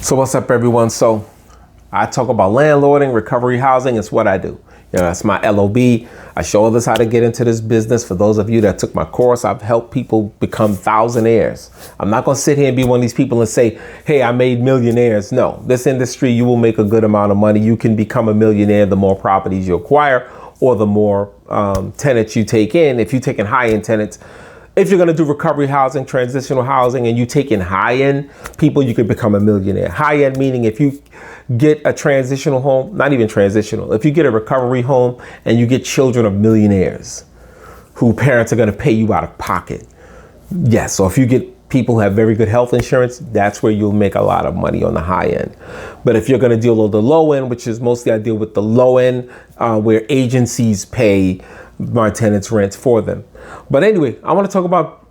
So what's up, everyone? So I talk about landlording, recovery housing. It's what I do. You know, that's my LOB. I show others how to get into this business. For those of you that took my course, I've helped people become thousandaires. I'm not going to sit here and be one of these people and say, hey, I made millionaires. No, this industry, you will make a good amount of money. You can become a millionaire the more properties you acquire or the more tenants you take in. If you take in high-end tenants, if you're going to do recovery housing, transitional housing, and you take in high-end people, you could become a millionaire. High-end meaning if you get a transitional home, not even transitional, if you get a recovery home and you get children of millionaires who parents are going to pay you out of pocket. Yes, so if you get people who have very good health insurance, that's where you'll make a lot of money on the high end. But if you're going to deal with the low end, which is mostly I deal with the low end, where agencies pay my tenants' rents for them. But anyway, I want to talk about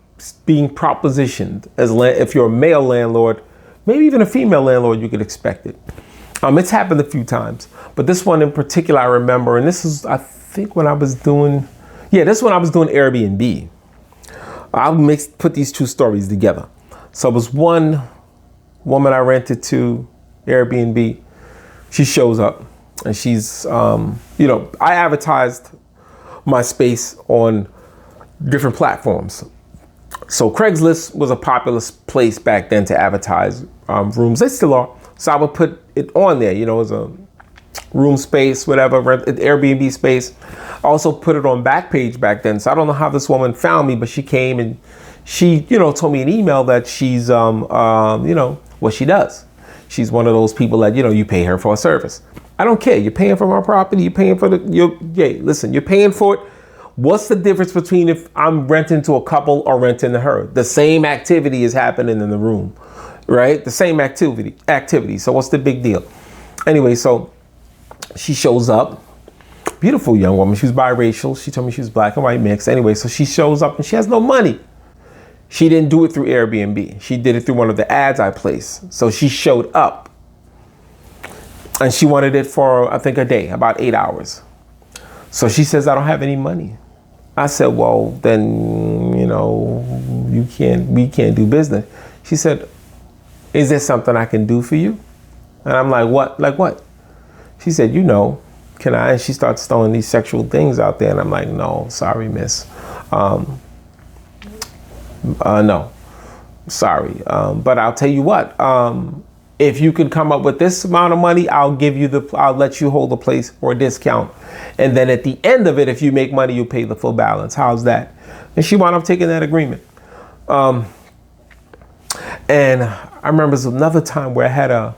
being propositioned as if you're a male landlord, maybe even a female landlord, you could expect it. It's happened a few times, but this one in particular I remember, and this is, I think, when I was doing, Airbnb. I'll put these two stories together. So it was one woman I rented to Airbnb. She shows up and she's, I advertised my space on different platforms. So Craigslist was a popular place back then to advertise rooms. They still are. So I would put it on there, as a room space, whatever, Airbnb space. I also put it on Backpage back then. So I don't know how this woman found me, but she came and she, told me in email that she's, what she does. She's one of those people that, you pay her for a service. I don't care. You're paying for my property. You're paying for you're paying for it. What's the difference between if I'm renting to a couple or renting to her? The same activity is happening in the room, right? The same activity. So what's the big deal? Anyway, so she shows up. Beautiful young woman. She was biracial. She told me she was black and white mixed. Anyway, so she shows up and she has no money. She didn't do it through Airbnb. She did it through one of the ads I placed. So she showed up. And she wanted it for, I think, a day, about 8 hours. So she says, I don't have any money. I said, well, then, we can't do business. She said, is there something I can do for you? And I'm like, what? Like what? She said, can I? And she starts throwing these sexual things out there. And I'm like, no, sorry, miss. No, sorry. But I'll tell you what, if you could come up with this amount of money, I'll let you hold the place for a discount. And then at the end of it, if you make money, you'll pay the full balance. How's that? And she wound up taking that agreement. And I remember there's another time where I had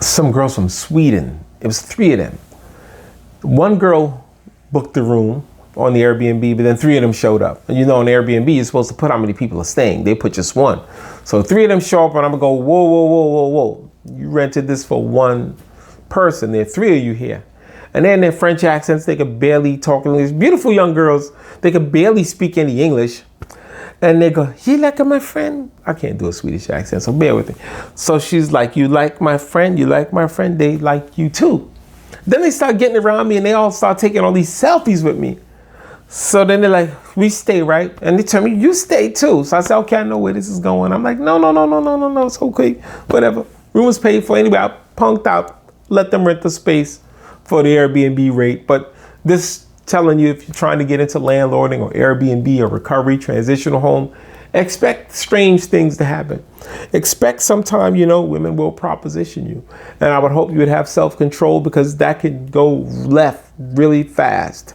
some girls from Sweden. It was 3 of them. One girl booked the room on the Airbnb, but then 3 of them showed up. And on Airbnb, you're supposed to put how many people are staying. They put just 1. So 3 of them show up and I'm gonna go, whoa. You rented this for 1 person. There are 3 of you here. And then their French accents, they could barely talk English. Beautiful young girls, they could barely speak any English. And they go, you like my friend? I can't do a Swedish accent, so bear with me. So she's like, you like my friend? You like my friend? They like you too. Then they start getting around me and they all start taking all these selfies with me. So then they're like, we stay, right? And they tell me, you stay too. So I said, okay, I know where this is going. I'm like, no, it's okay, whatever. Room was paid for anyway. I punked out, let them rent the space for the Airbnb rate. But this telling you, if you're trying to get into landlording or Airbnb or recovery, transitional home, expect strange things to happen. Expect sometime, women will proposition you. And I would hope you would have self-control because that could go left really fast.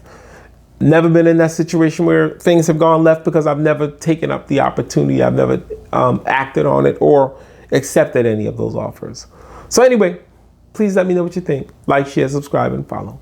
Never been in that situation where things have gone left because I've never taken up the opportunity. I've never acted on it or accepted any of those offers. So anyway, please let me know what you think. Like, share, subscribe, and follow.